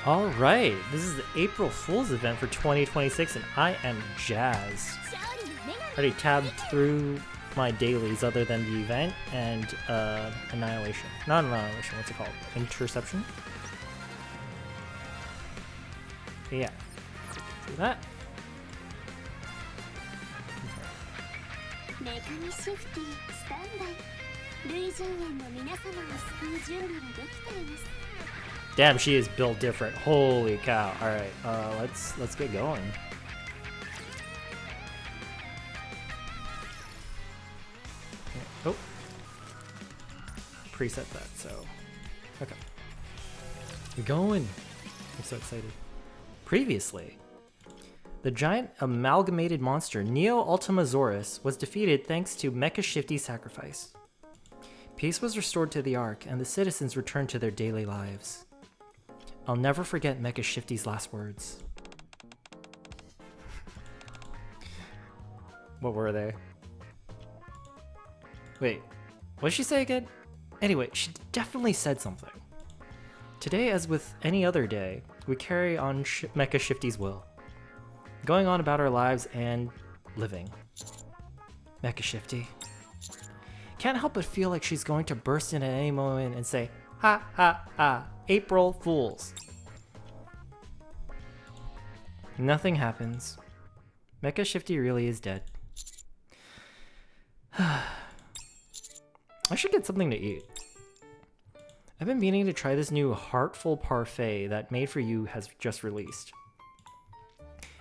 Alright, this is the April Fool's event for 2026 and I am jazzed. I already tabbed through my dailies other than the event and Annihilation. Not Annihilation, what's it called? Interception? Yeah. Do that. Damn, she is built different. Holy cow. Alright, let's get going. Oh. Preset that, so. Okay. We're going. I'm so excited. Previously, the giant amalgamated monster Neo-Ultimasaurus was defeated thanks to Mecha Shifty's sacrifice. Peace was restored to the Ark, and the citizens returned to their daily lives. I'll never forget Mecha Shifty's last words. What were they? Wait, what did she say again? Anyway, she definitely said something. Today, as with any other day, we carry on Mecha Shifty's will. Going on about our lives and living. Mecha Shifty. Can't help but feel like she's going to burst in at any moment and say, ha ha ha, April Fools. Nothing happens. Mecha Shifty really is dead. I should get something to eat. I've been meaning to try this new Heartful Parfait that Made For You has just released.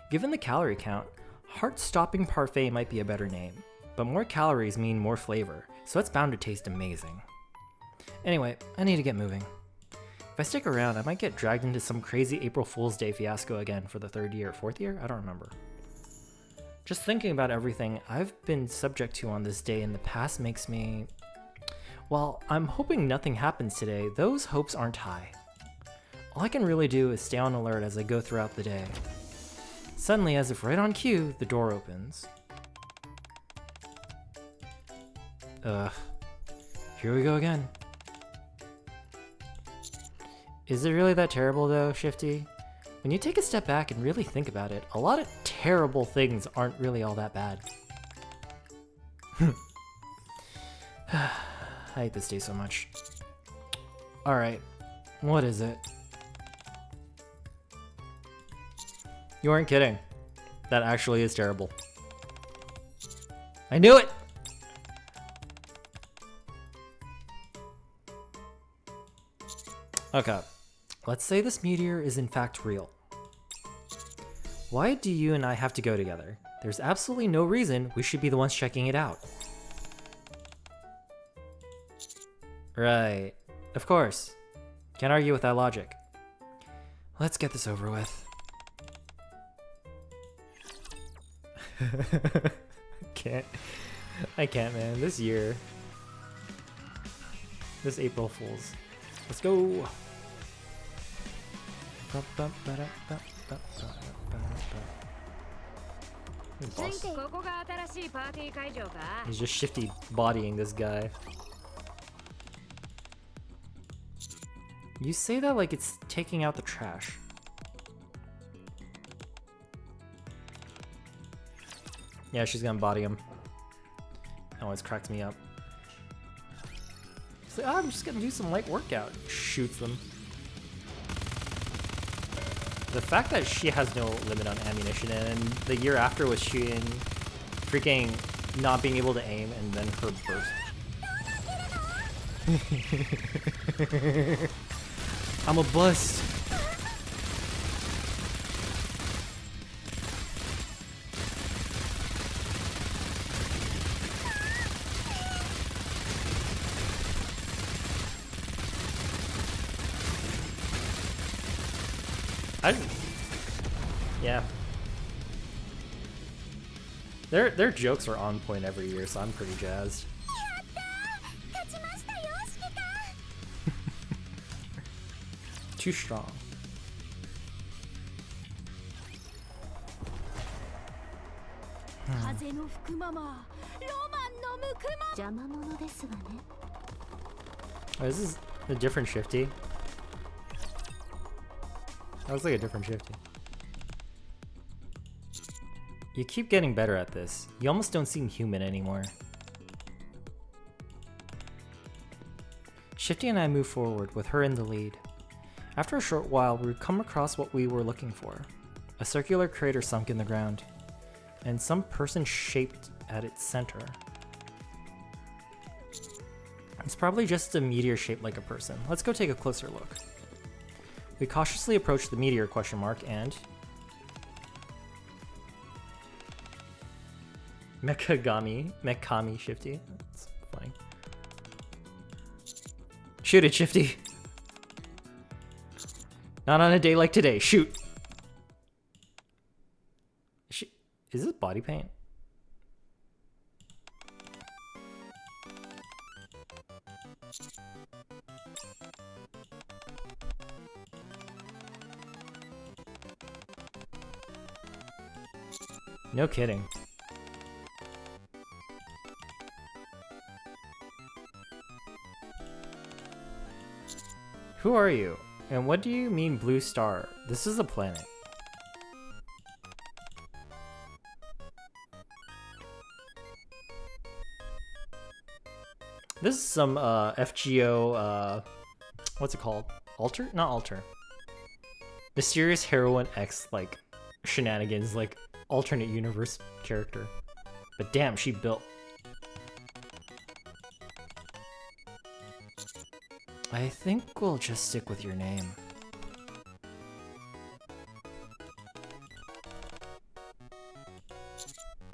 Given the calorie count, Heart-Stopping Parfait might be a better name, but more calories mean more flavor, so it's bound to taste amazing. Anyway, I need to get moving. If I stick around, I might get dragged into some crazy April Fool's Day fiasco again for the third year, fourth year? I don't remember. Just thinking about everything I've been subject to on this day in the past makes me... Well, I'm hoping nothing happens today. Those hopes aren't high. All I can really do is stay on alert as I go throughout the day. Suddenly, as if right on cue, the door opens. Ugh. Here we go again. Is it really that terrible though, Shifty? When you take a step back and really think about it, a lot of terrible things aren't really all that bad. I hate this day so much. Alright, what is it? You aren't kidding. That actually is terrible. I knew it! Okay, let's say this meteor is in fact real. Why do you and I have to go together? There's absolutely no reason we should be the ones checking it out. Right, of course. Can't argue with that logic. Let's get this over with. I can't, man. This year. This April Fool's. Let's go! He's just Shifty bodying this guy. You say that like it's taking out the trash. Yeah, she's gonna body him. That always cracks me up. She's like, oh, I'm just gonna do some light workout. Shoots them. The fact that she has no limit on ammunition, and the year after was shooting, freaking not being able to aim, and then her burst. I'm a bust. Yeah. Their jokes are on point every year, so I'm pretty jazzed. Too strong. Oh, this is a different Shifty. That looks like a different Shifty. You keep getting better at this. You almost don't seem human anymore. Shifty and I move forward, with her in the lead. After a short while, we come across what we were looking for. A circular crater sunk in the ground, and some person shaped at its center. It's probably just a meteor shaped like a person. Let's go take a closer look. We cautiously approach the meteor ? And... Mekami Shifty. That's funny. Shoot it, Shifty. Not on a day like today. Shoot. Is this body paint? No kidding. Who are you? And what do you mean blue star? This is a planet. This is some FGO, what's it called? Alter? Not Alter. Mysterious Heroine X, like, shenanigans, like, alternate universe character. But damn, she built. I think we'll just stick with your name.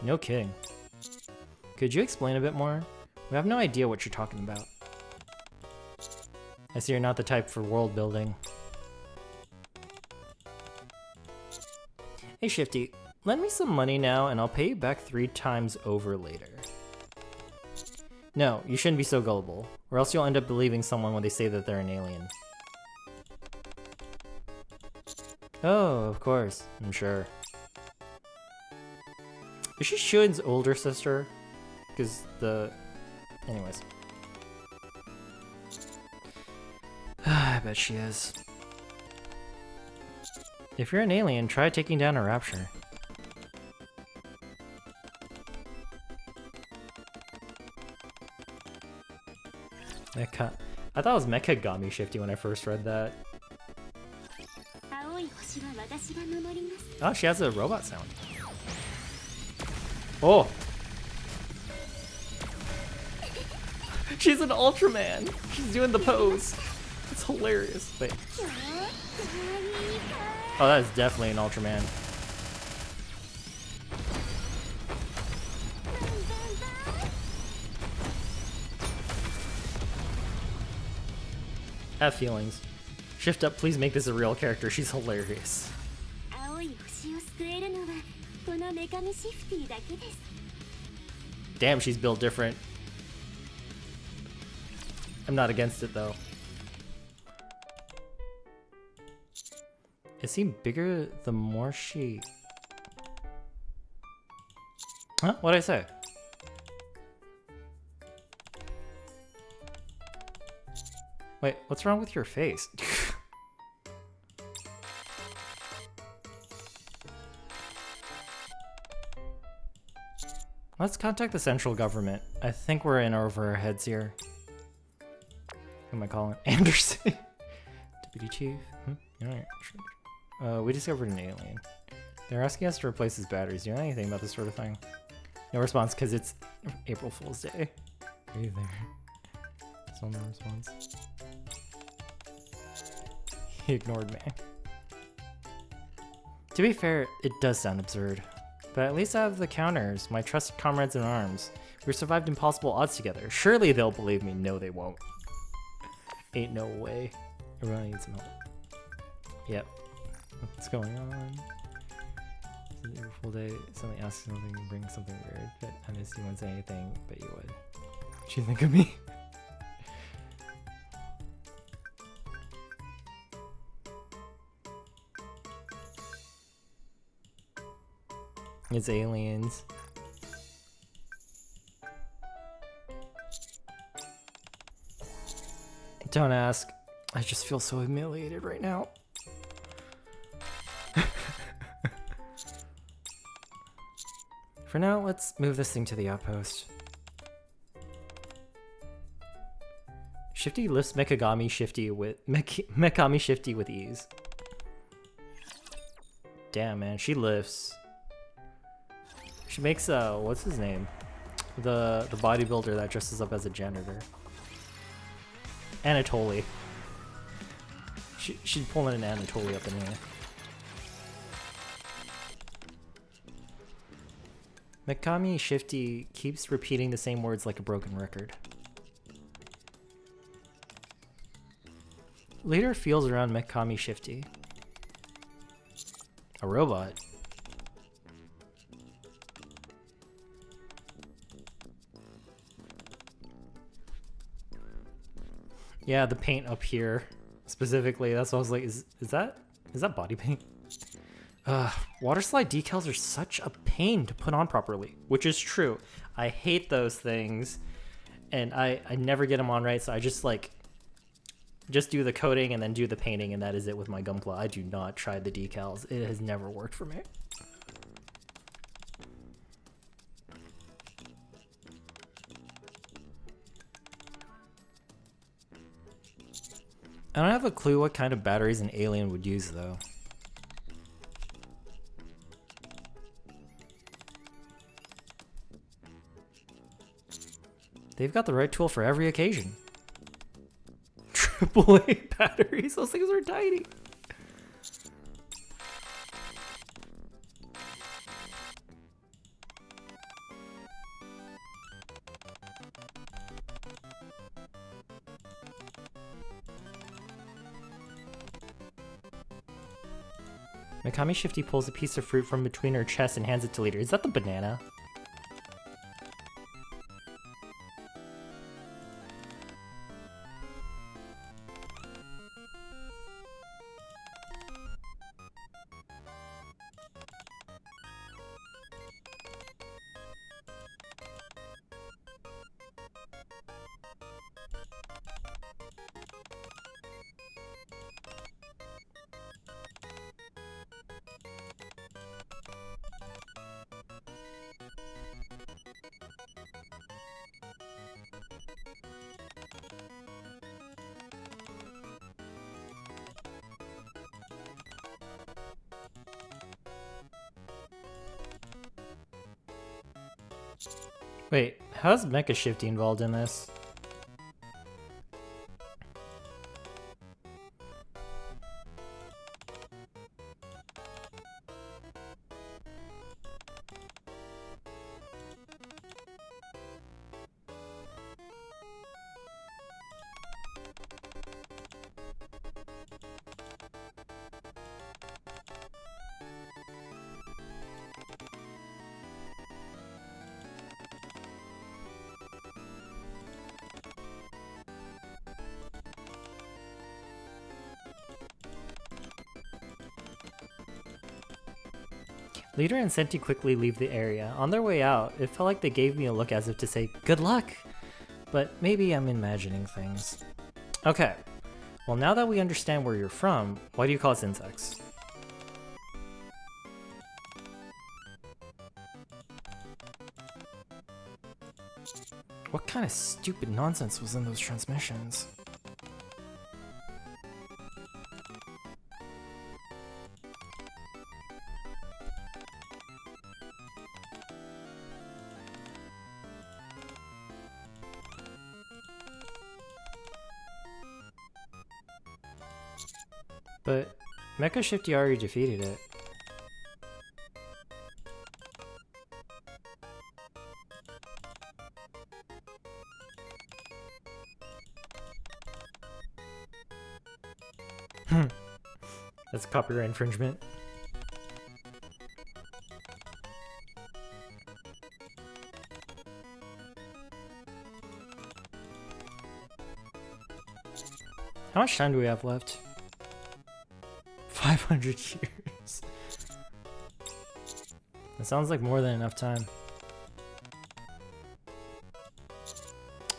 No kidding. Could you explain a bit more? We have no idea what you're talking about. I see you're not the type for world building. Hey Shifty, lend me some money now and I'll pay you back 3 times over later. No, you shouldn't be so gullible, or else you'll end up believing someone when they say that they're an alien. Oh, of course, I'm sure. Is she Shuin's older sister? Because anyways. I bet she is. If you're an alien, try taking down a rapture. I thought it was Mekagami Shifty when I first read that. Oh, she has a robot sound. Oh! She's an Ultraman! She's doing the pose! It's hilarious. Wait. Oh, that is definitely an Ultraman. Have feelings. Shift up, please make this a real character. She's hilarious. Damn, she's built different. I'm not against it though. It seemed bigger the more she... Huh? What'd I say? Wait, what's wrong with your face? Let's contact the central government. I think we're in over our heads here. Who am I calling? Anderson. Deputy Chief. We discovered an alien. They're asking us to replace his batteries. Do you know anything about this sort of thing? No response because it's April Fool's Day. Are you there? Still no response. He ignored me. To be fair, it does sound absurd. But at least I have the counters, my trusted comrades in arms. We survived impossible odds together. Surely they'll believe me. No, they won't. Ain't no way. Everyone needs some help. Yep. What's going on? It's a full day. Somebody asks something, bring something weird. But I missed you won't say anything, but you would. What'd you think of me? It's aliens. Don't ask. I just feel so humiliated right now. For now, let's move this thing to the outpost. Shifty lifts Mekami Shifty with ease. Damn, man, she lifts. She makes what's his name? The bodybuilder that dresses up as a janitor. Anatoly. She'd pull an Anatoly up in here. Mekami Shifty keeps repeating the same words like a broken record. Leader feels around Mekami Shifty. A robot. Yeah, the paint up here specifically. That's what I was like, is that body paint? Water slide decals are such a pain to put on properly, which is true. I hate those things, and I never get them on right, so I just do the coating and then do the painting, and that is it with my Gunpla. I do not try the decals. It has never worked for me. I don't have a clue what kind of batteries an alien would use, though. They've got the right tool for every occasion. AAA batteries? Those things are tiny. Mikami Shifty pulls a piece of fruit from between her chest and hands it to Leader. Is that the banana? Wait, how's Mecha Shifty involved in this? Leader and Senti quickly leave the area. On their way out, it felt like they gave me a look as if to say, good luck! But maybe I'm imagining things. Okay, well now that we understand where you're from, why do you call us insects? What kind of stupid nonsense was in those transmissions? But Mecha Shifty already defeated it. That's copyright infringement. How much time do we have left? 500 years. That sounds like more than enough time.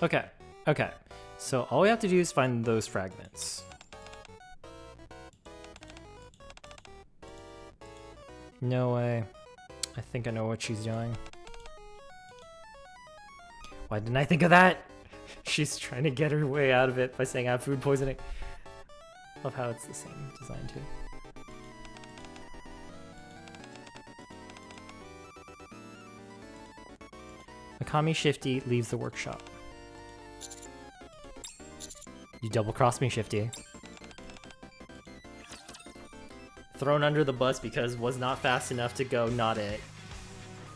Okay, okay. So all we have to do is find those fragments. No way. I think I know what she's doing. Why didn't I think of that? She's trying to get her way out of it by saying I have food poisoning. Love how it's the same design too. Mikami Shifty leaves the workshop. You double-crossed me, Shifty. Thrown under the bus because was not fast enough to go not it.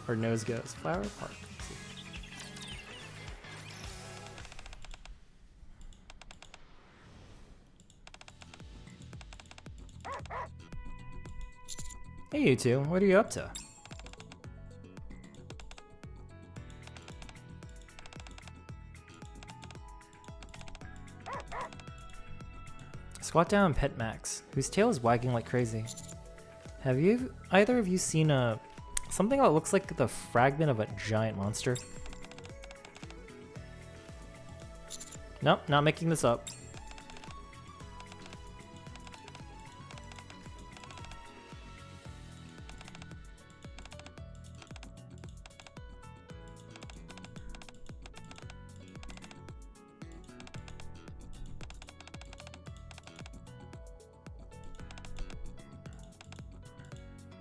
Her nose goes. Flower Park. Hey you two, what are you up to? Squat down and pet Max, whose tail is wagging like crazy. Have either of you seen something that looks like the fragment of a giant monster? Nope, not making this up.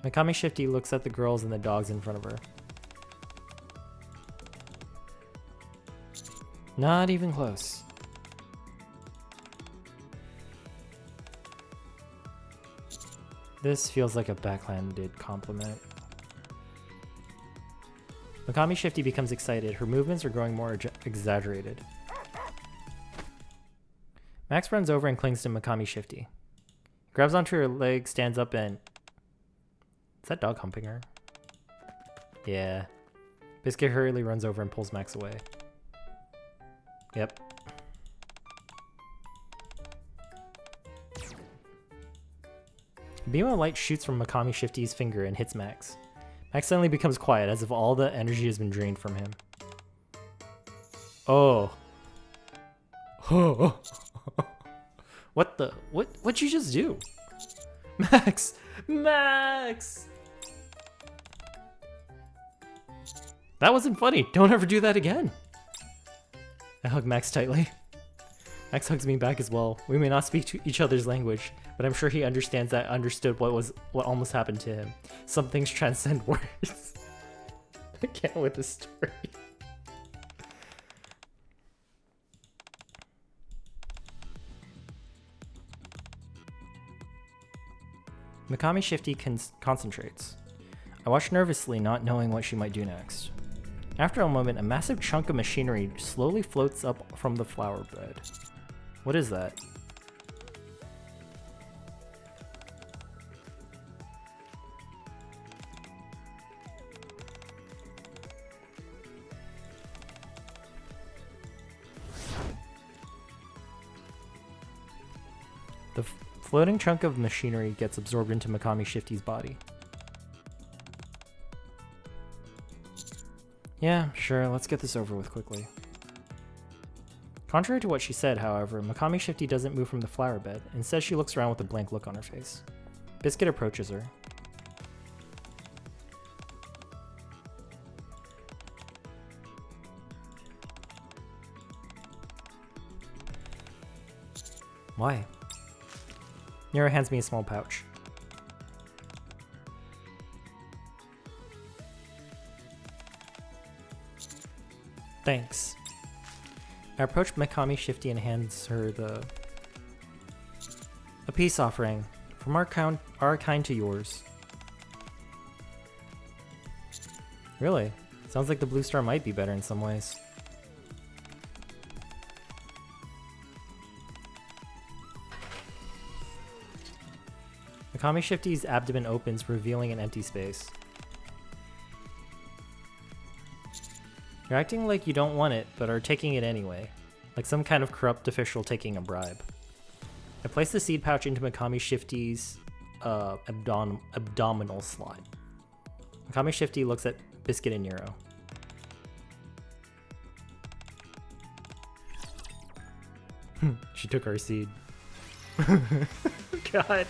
Mikami Shifty looks at the girls and the dogs in front of her. Not even close. This feels like a backhanded compliment. Mikami Shifty becomes excited. Her movements are growing more exaggerated. Max runs over and clings to Mikami Shifty. Grabs onto her leg, stands up, and... Is that dog humping her? Yeah. Biscuit hurriedly runs over and pulls Max away. Yep. A beam of light shoots from Mikami Shifty's finger and hits Max. Max suddenly becomes quiet, as if all the energy has been drained from him. Oh. Oh. What the? What'd you just do? Max! Max! That wasn't funny. Don't ever do that again. I hug Max tightly. Max hugs me back as well. We may not speak to each other's language, but I'm sure he understands that I understood what almost happened to him. Some things transcend words. I can't with this story. Mikami Shifty concentrates. I watch nervously, not knowing what she might do next. After a moment, a massive chunk of machinery slowly floats up from the flower bed. What is that? The floating chunk of machinery gets absorbed into Mikami Shifty's body. Yeah, sure, let's get this over with quickly. Contrary to what she said, however, Mikami Shifty doesn't move from the flower bed. Instead, she looks around with a blank look on her face. Biscuit approaches her. Why? Nira hands me a small pouch. Thanks. I approach Mikami Shifty and hands her a peace offering from our kind to yours. Really? Sounds like the blue star might be better in some ways. Mikami Shifty's abdomen opens, revealing an empty space. You're acting like you don't want it, but are taking it anyway. Like some kind of corrupt official taking a bribe. I place the seed pouch into Mikami Shifty's abdominal slot. Mikami Shifty looks at Biscuit and Nero. She took our seed. God.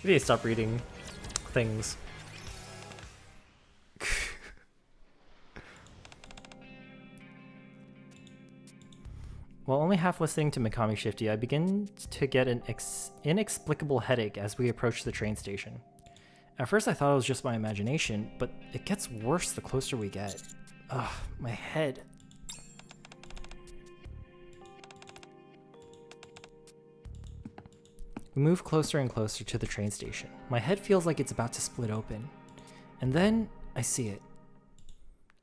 We need to stop reading things. Only half listening to Mikami Shifty, I begin to get an inexplicable headache as we approach the train station. At first I thought it was just my imagination, but it gets worse the closer we get. Ugh, my head. We move closer and closer to the train station. My head feels like it's about to split open. And then I see it.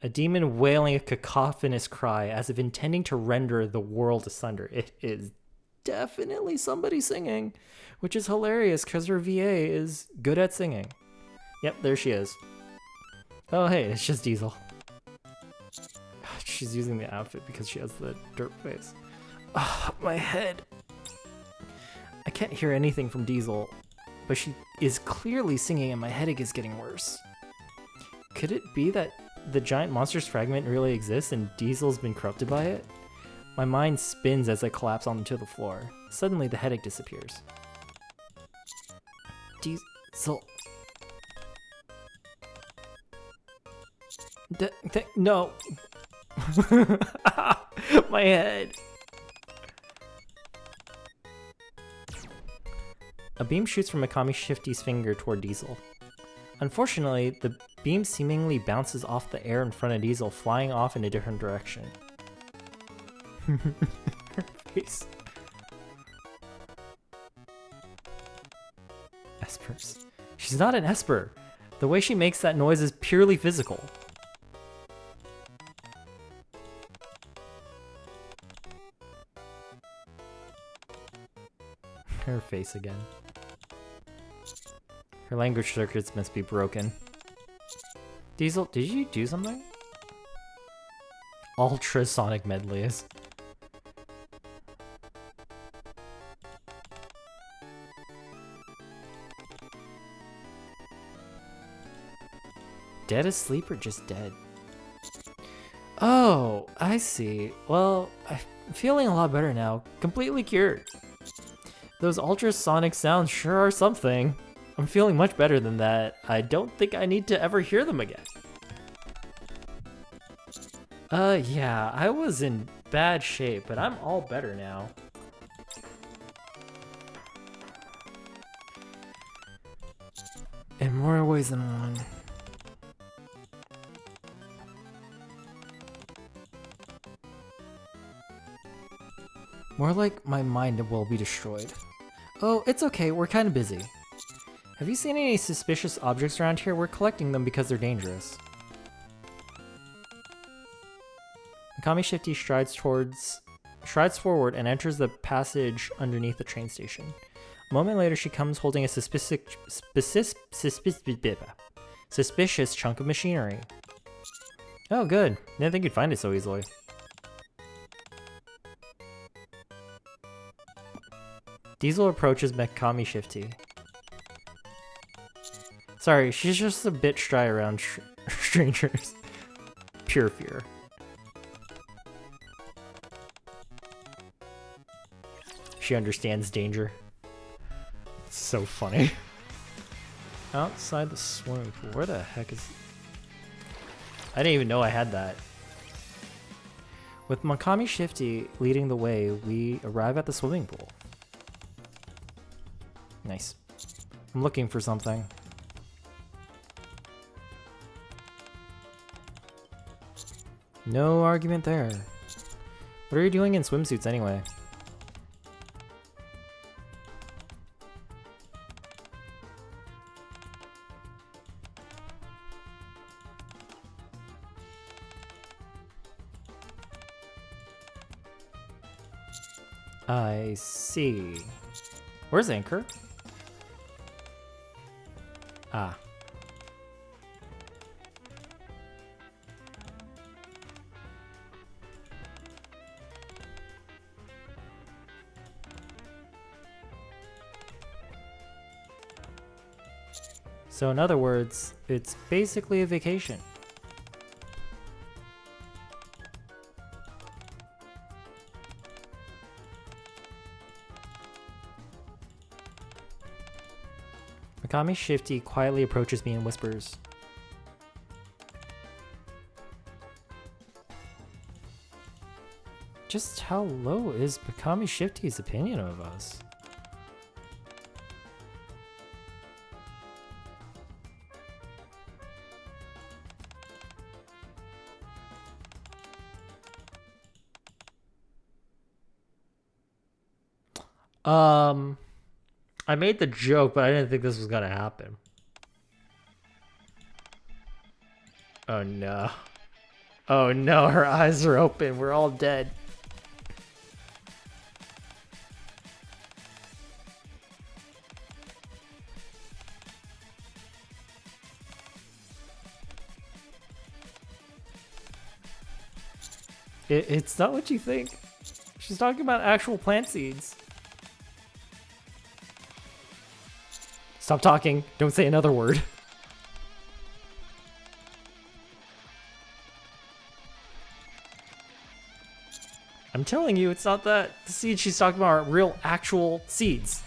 A demon wailing a cacophonous cry as if intending to render the world asunder. It is definitely somebody singing, which is hilarious because her VA is good at singing. Yep, there she is. Oh hey, it's just Diesel. She's using the outfit because she has the dirt face. Ugh, my head. I can't hear anything from Diesel, but she is clearly singing and my headache is getting worse. Could it be that the giant monster's fragment really exists and Diesel's been corrupted by it? My mind spins as I collapse onto the floor. Suddenly the headache disappears. Diesel. No. My head. A beam shoots from Mikami Shifty's finger toward Diesel. Unfortunately, the beam seemingly bounces off the air in front of Diesel, flying off in a different direction. Her face. Espers. She's not an Esper. The way she makes that noise is purely physical. Her face again. Her language circuits must be broken. Diesel, did you do something? Ultrasonic medleys. Dead asleep or just dead? Oh, I see. Well, I'm feeling a lot better now. Completely cured. Those ultrasonic sounds sure are something. I'm feeling much better than that. I don't think I need to ever hear them again. Yeah, I was in bad shape, but I'm all better now. In more ways than one. More like my mind will be destroyed. Oh, it's okay, we're kind of busy. Have you seen any suspicious objects around here? We're collecting them because they're dangerous. Mikami Shifty strides forward and enters the passage underneath the train station. A moment later, she comes holding a suspicious chunk of machinery. Oh, good. Didn't think you'd find it so easily. Diesel approaches Mikami Shifty. Sorry, she's just a bit shy around strangers. Pure fear. She understands danger. It's so funny. Outside the swimming pool. Where the heck is... I didn't even know I had that. With Mikami Shifty leading the way, we arrive at the swimming pool. Nice. I'm looking for something. No argument there. What are you doing in swimsuits anyway? I see. Where's Anchor? Ah. So in other words, it's basically a vacation. Mikami Shifty quietly approaches me and whispers, just how low is Bakami Shifty's opinion of us? I made the joke, but I didn't think this was gonna happen. Oh no. Oh no, her eyes are open. We're all dead. It's not what you think. She's talking about actual plant seeds. Stop talking. Don't say another word. I'm telling you, it's not that. The seeds she's talking about are real, actual seeds.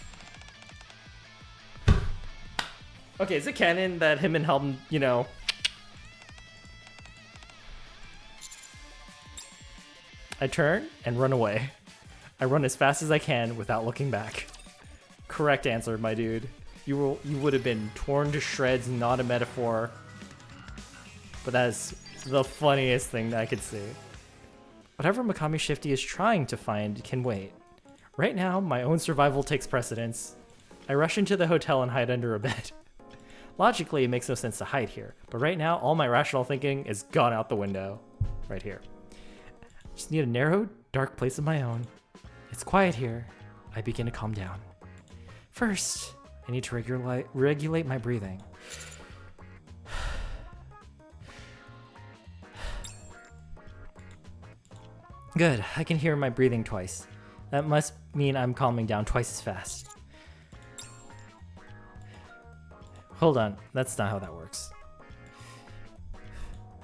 Okay, is it canon that him and Helm, you know... I turn and run away. I run as fast as I can without looking back. Correct answer, my dude. You would have been torn to shreds, not a metaphor. But that is the funniest thing that I could see. Whatever Makami Shifty is trying to find can wait. Right now, my own survival takes precedence. I rush into the hotel and hide under a bed. Logically, it makes no sense to hide here, but right now, all my rational thinking is gone out the window. Right here. Just need a narrow, dark place of my own. It's quiet here. I begin to calm down. First, I need to regulate my breathing. Good, I can hear my breathing twice. That must mean I'm calming down twice as fast. Hold on, that's not how that works.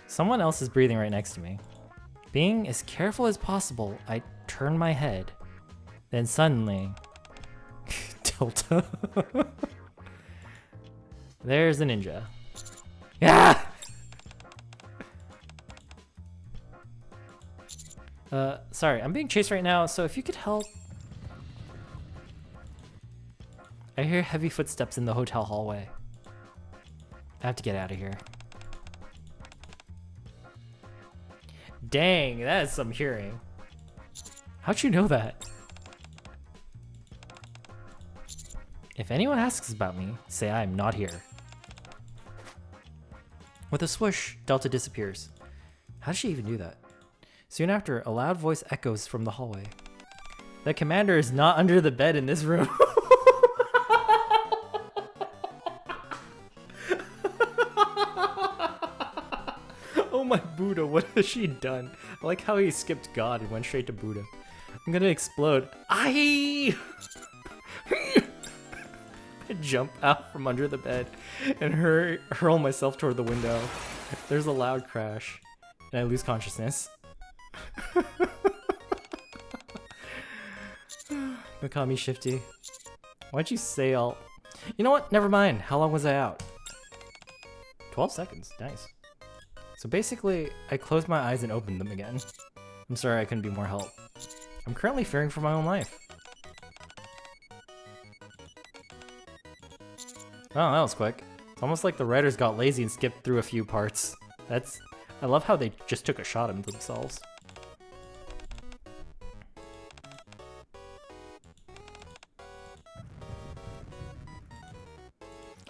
Someone else is breathing right next to me. Being as careful as possible, I turn my head. Then suddenly... Delta. There's a ninja. Yeah! Sorry, I'm being chased right now, so if you could help... I hear heavy footsteps in the hotel hallway. I have to get out of here. Dang, that is some hearing. How'd you know that? If anyone asks about me, say I am not here. With a swoosh, Delta disappears. How does she even do that? Soon after, a loud voice echoes from the hallway. The commander is not under the bed in this room. Oh my Buddha, what has she done? I like how he skipped God and went straight to Buddha. I'm gonna explode. I jump out from under the bed and hurl myself toward the window. There's a loud crash, and I lose consciousness. Makami Shifty. Why'd you say all... You know what? Never mind. How long was I out? 12 seconds. Nice. So basically, I closed my eyes and opened them again. I'm sorry I couldn't be more help. I'm currently fearing for my own life. Oh, that was quick. It's almost like the writers got lazy and skipped through a few parts. I love how they just took a shot at themselves.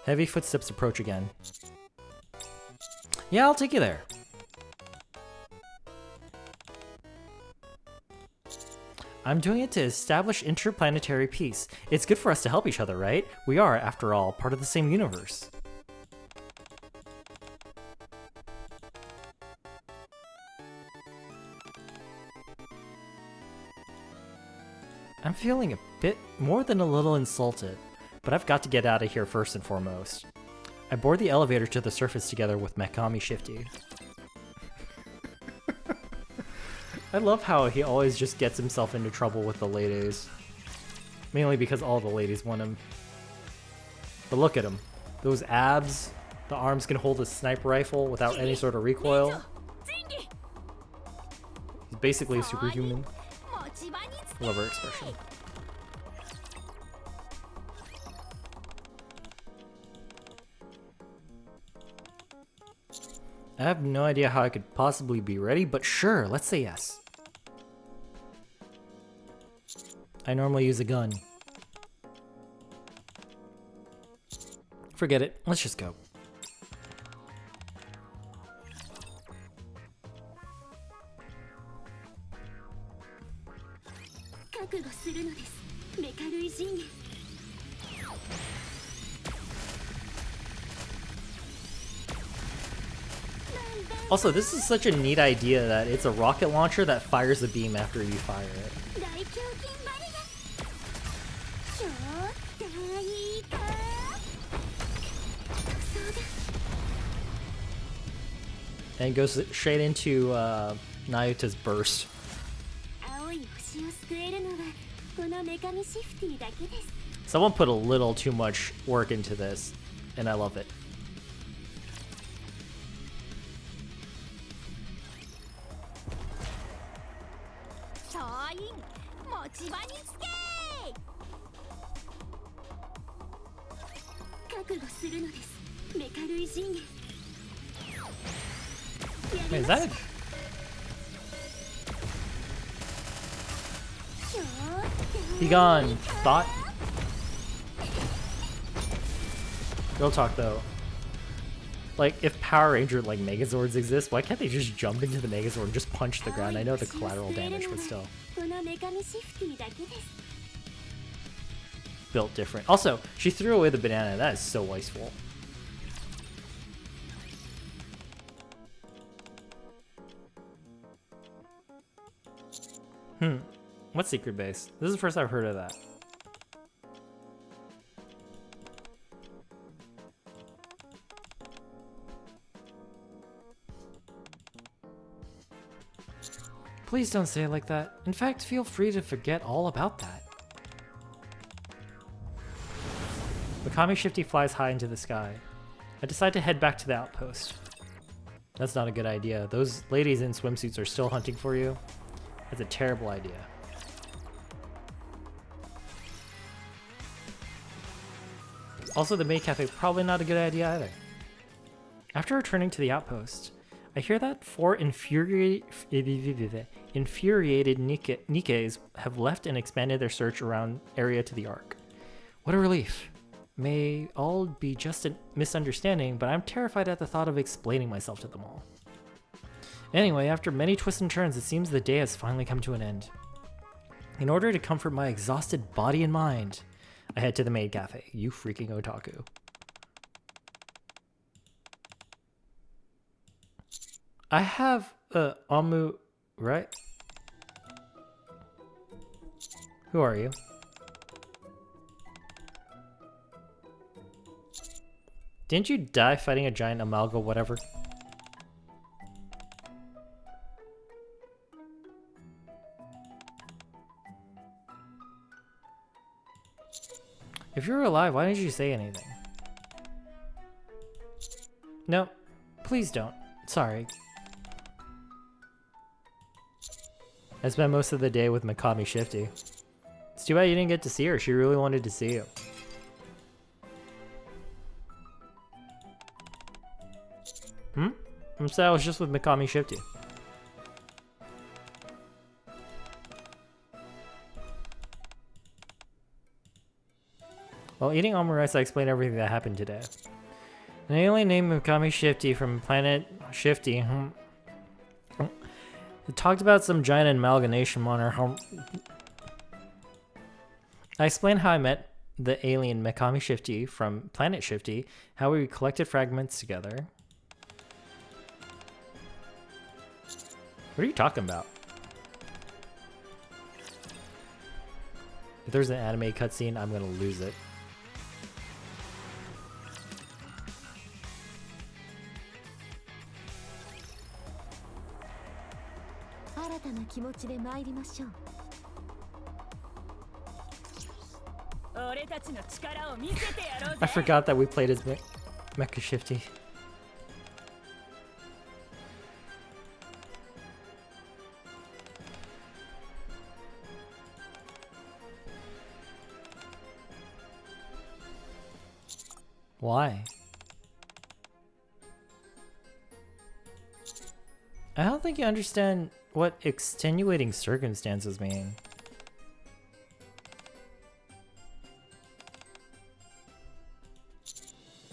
Heavy footsteps approach again. Yeah, I'll take you there. I'm doing it to establish interplanetary peace. It's good for us to help each other, right? We are, after all, part of the same universe. I'm feeling a bit more than a little insulted, but I've got to get out of here first and foremost. I board the elevator to the surface together with Makami Shifty. I love how he always just gets himself into trouble with the ladies. Mainly because all the ladies want him. But look at him. Those abs, the arms can hold a sniper rifle without any sort of recoil. He's basically a superhuman. Love her expression. I have no idea how I could possibly be ready, but sure, let's say yes. I normally use a gun. Forget it, let's just go. Also, this is such a neat idea that it's a rocket launcher that fires a beam after you fire it. And it goes straight into Nayuta's burst. Someone put a little too much work into this, and I love it. Wait, is that Be gone, thought. Real talk though. Like, if Power Ranger like Megazords exist, why can't they just jump into the Megazord and just punch the ground? I know the collateral damage, but still. Built different. Also, she threw away the banana. That is so wasteful. What secret base? This is the first I've heard of that. Please don't say it like that. In fact, feel free to forget all about that. Mikami Shifty flies high into the sky. I decide to head back to the outpost. That's not a good idea. Those ladies in swimsuits are still hunting for you. That's a terrible idea. Also, the maid cafe, probably not a good idea either. After returning to the outpost, I hear that 4 infuriated Nikkes have left and expanded their search around area to the Ark. What a relief. May all be just a misunderstanding, but I'm terrified at the thought of explaining myself to them all. Anyway, after many twists and turns, it seems the day has finally come to an end. In order to comfort my exhausted body and mind, I head to the maid cafe. You freaking otaku. I have Amu, right? Who are you? Didn't you die fighting a giant amalga whatever? If you were alive, why didn't you say anything? No, please don't. Sorry. I spent most of the day with Mikami Shifty. It's too bad you didn't get to see her. She really wanted to see you. I'm sad I was just with Mikami Shifty. While eating omurice, I explained everything that happened today. An alien named Mikami Shifty from planet Shifty it talked about some giant amalgamation on her. I explained how I met the alien Mikami Shifty from planet Shifty, how we collected fragments together. What are you talking about? If there's an anime cutscene, I'm gonna lose it. I forgot that we played as Mecha Shifty. Why? I don't think you understand what extenuating circumstances mean.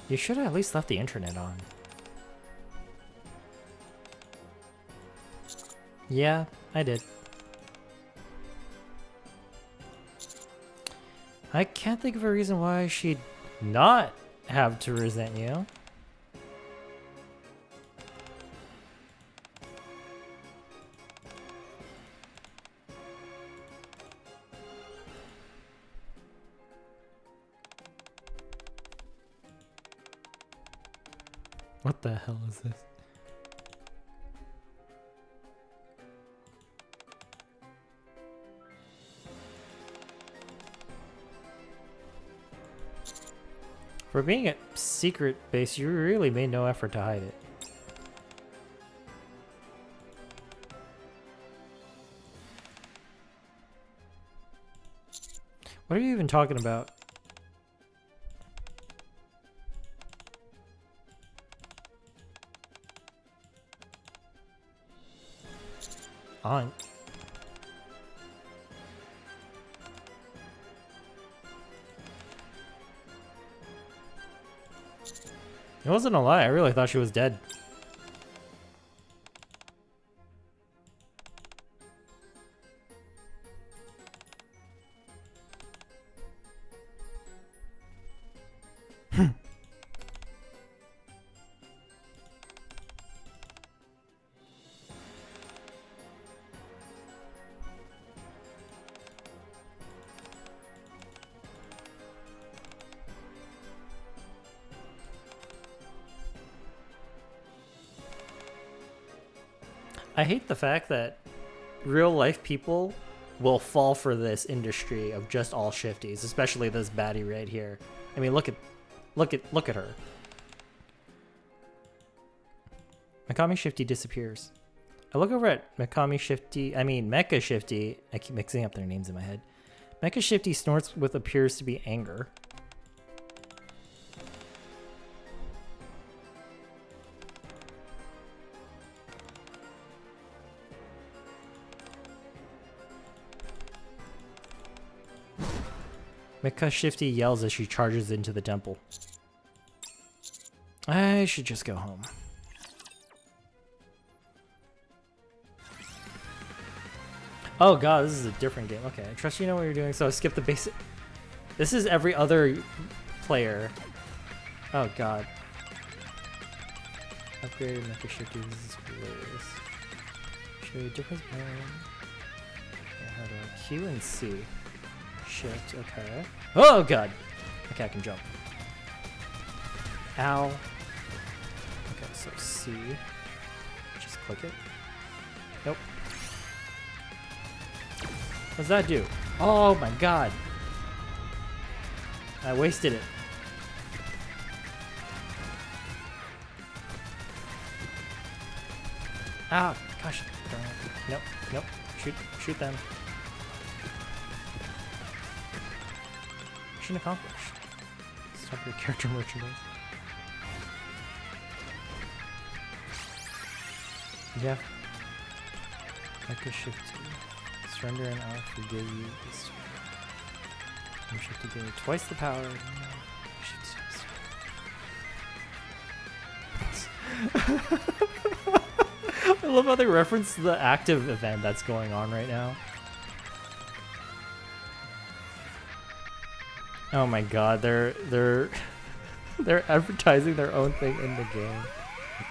You should have at least left the internet on. Yeah, I did. I can't think of a reason why she'd not have to resent you. What the hell is this? For being a secret base, you really made no effort to hide it. What are you even talking about? On. It wasn't a lie, I really thought she was dead. I hate the fact that real life people will fall for this industry of just all shifties, especially this baddie right here. I mean, look at her. Mikami Shifty disappears. I look over at Mecha Shifty. I keep mixing up their names in my head. Mecha Shifty snorts with appears to be anger. Mecha Shifty yells as she charges into the temple. I should just go home. Oh god, this is a different game. Okay, I trust you know what you're doing, so I skip the basic. This is every other player. Oh god. Upgraded Mecha Shifty, this is hilarious. Show you difference between how to Q and C. Shift, okay. Oh god! Okay, I can jump. Ow. Okay, so C. Just click it. Nope. What does that do? Oh my god! I wasted it. Ah, gosh. Darn it. Nope, nope. Shoot them. Mission accomplished. Stop your character merchandise. Yeah. Mecha Shift 2. Surrender and I'll forgive you this time. You shift to give you twice the power. I love how they reference the active event that's going on right now. Oh my god, they're advertising their own thing in the game.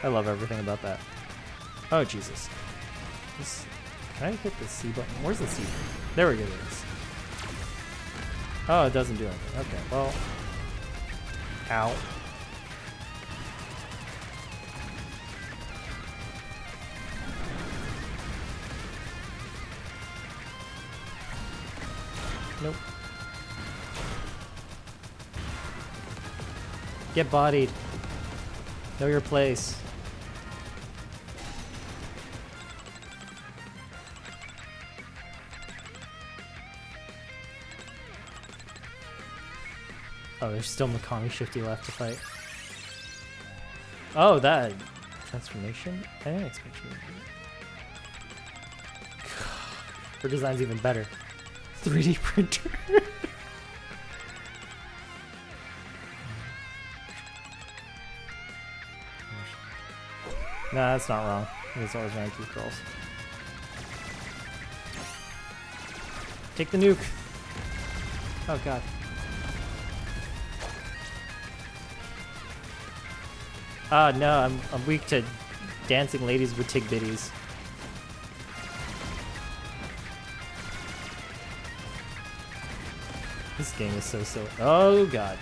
I love everything about that. Oh Jesus. Can I hit the C button? Where's the C button? There we go. Oh, it doesn't do anything. Okay, well. Ow. Nope. Get bodied. Know your place. Oh, there's still Mikami Shifty left to fight. Oh, that transformation? I didn't expect you to do it. Her design's even better. 3D printer. Nah, that's not wrong. It's always rank these girls. Take the nuke. Oh god. No, I'm weak to dancing ladies with tig bitties. This game is so silly. Oh god.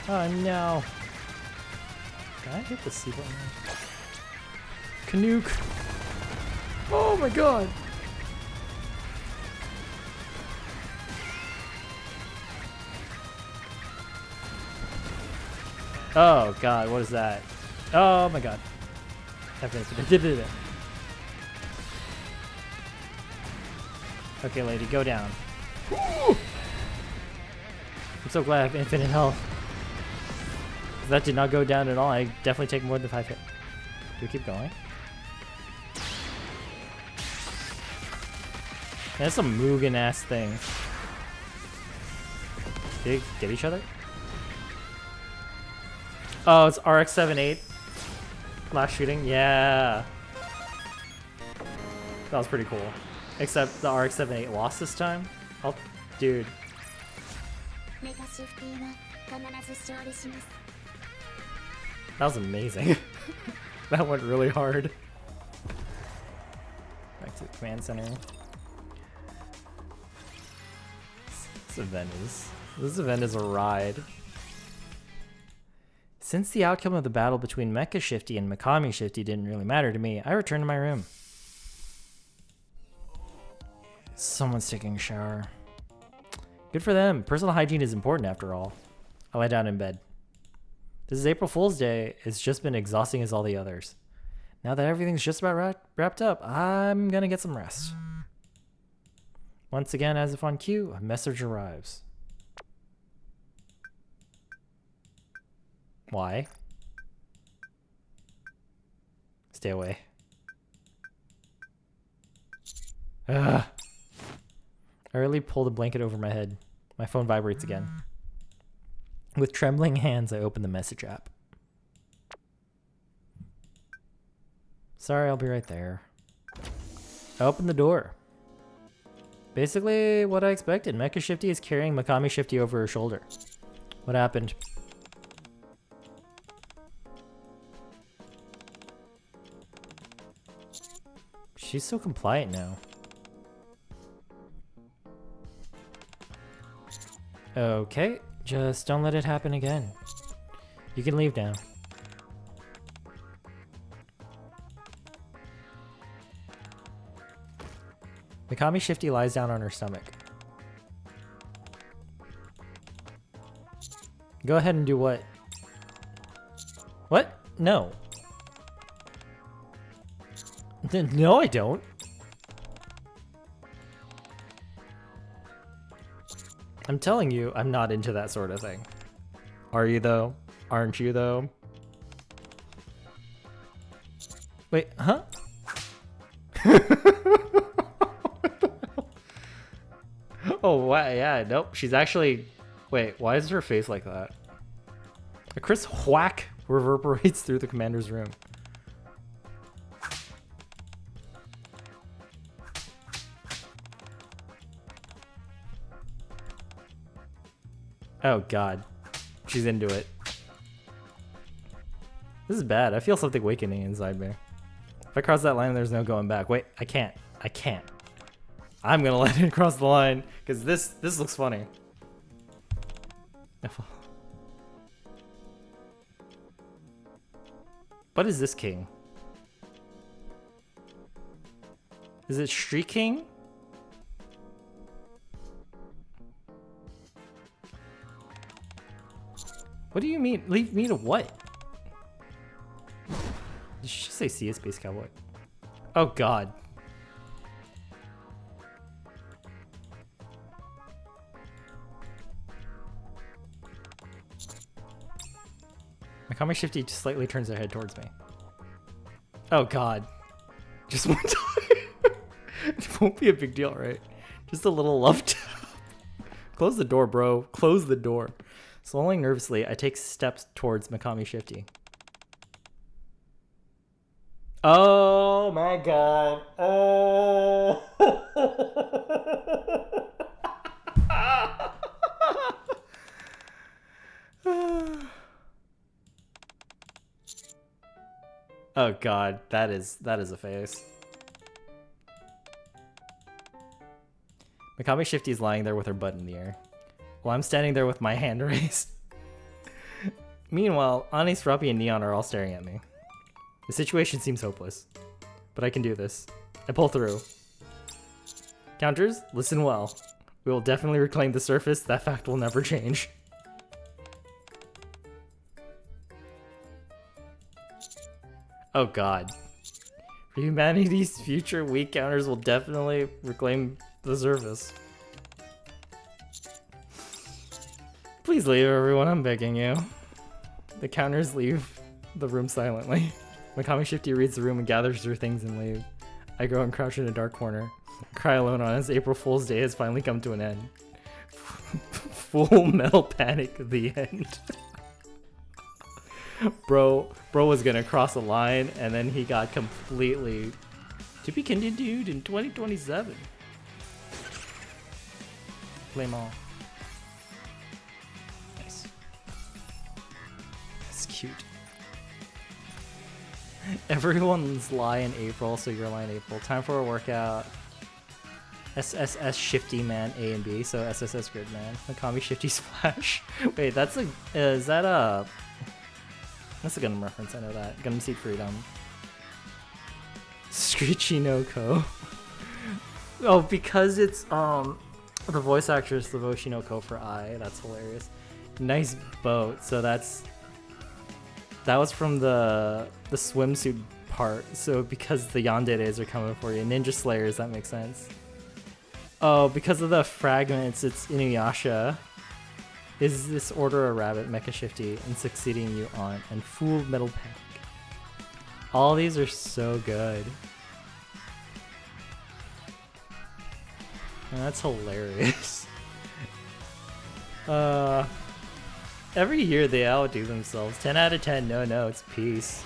Oh no. Can I hit the C button? Canuke. Oh my god. Oh god, what is that? Oh my god. Okay, lady, go down. I'm so glad I have infinite health. That did not go down at all. I definitely take more than 5 hits. Do we keep going? That's some Mugen ass thing. Did they get each other? Oh, it's RX-78. Last shooting? Yeah. That was pretty cool. Except the RX-78 lost this time. Oh, dude. That was amazing. That went really hard. Back to the command center. This event is a ride. Since the outcome of the battle between Mecha Shifty and Mikami Shifty didn't really matter to me, I returned to my room. Someone's taking a shower. Good for them. Personal hygiene is important after all. I lay down in bed. This is April Fool's Day. It's just been exhausting as all the others. Now that everything's just about wrapped up, I'm gonna get some rest. Once again, as if on cue, a message arrives. Why? Stay away. Ugh. I really pull the blanket over my head. My phone vibrates again. With trembling hands, I open the message app. Sorry, I'll be right there. I open the door. Basically, what I expected. Mecha Shifty is carrying Mikami Shifty over her shoulder. What happened? She's so compliant now. Okay, just don't let it happen again. You can leave now. Mikami Shifty lies down on her stomach. Go ahead and do what? What? No. No, I don't. I'm telling you, I'm not into that sort of thing. Are you though? Aren't you though? Wait, huh? Oh, wow, yeah, nope. She's actually... Wait, why is her face like that? A crisp whack reverberates through the commander's room. Oh god. She's into it. This is bad. I feel something awakening inside me. If I cross that line, there's no going back. Wait, I can't. I can't. I'm gonna let it cross the line, because this looks funny. What is this king? Is it Street King? What do you mean? Leave me to what? Did she just say see a Space Cowboy? Oh god. Mikami Shifty just slightly turns their head towards me. Oh god. Just one time. It won't be a big deal, right? Just a little love tap. Close the door, bro. Close the door. Swallowing nervously, I take steps towards Mikami Shifty. Oh my god. Oh. Oh god, that is a face. Mikami Shifty's lying there with her butt in the air, while I'm standing there with my hand raised. Meanwhile, Ani, Srappy, and Neon are all staring at me. The situation seems hopeless, but I can do this. I pull through. Counters, listen well. We will definitely reclaim the surface. That fact will never change. Oh god. For humanity's future, weak counters will definitely reclaim the surface. Please leave, everyone. I'm begging you. The counters leave the room silently. Mikami Shifty reads the room and gathers her things and leave. I go and crouch in a dark corner. Cry alone on as April Fool's Day has finally come to an end. Full Metal Panic, the end. Bro was gonna cross a line and then he got completely to be continued in 2027. Flame all. Nice. That's cute. Everyone's lie in April, so you're lie in April. Time for a workout. SSS Shifty Man A and B, so SSS Grid Man. Mikami Shifty Splash. Wait, that's a is that a that's a Gundam reference, I know that. Gundam Seed Freedom. Screechy no Ko. Oh, because it's the voice actress Lavoshi no Ko for I. That's hilarious. Nice boat. So that was from the swimsuit part. So because the yanderes are coming for you. Ninja Slayers, that makes sense. Oh, because of the fragments, it's Inuyasha. Is this order a rabbit, Mecha Shifty, and succeeding you on, and Full Metal Panic. All these are so good. And that's hilarious. Every year they outdo themselves. 10 out of 10, no, it's peace.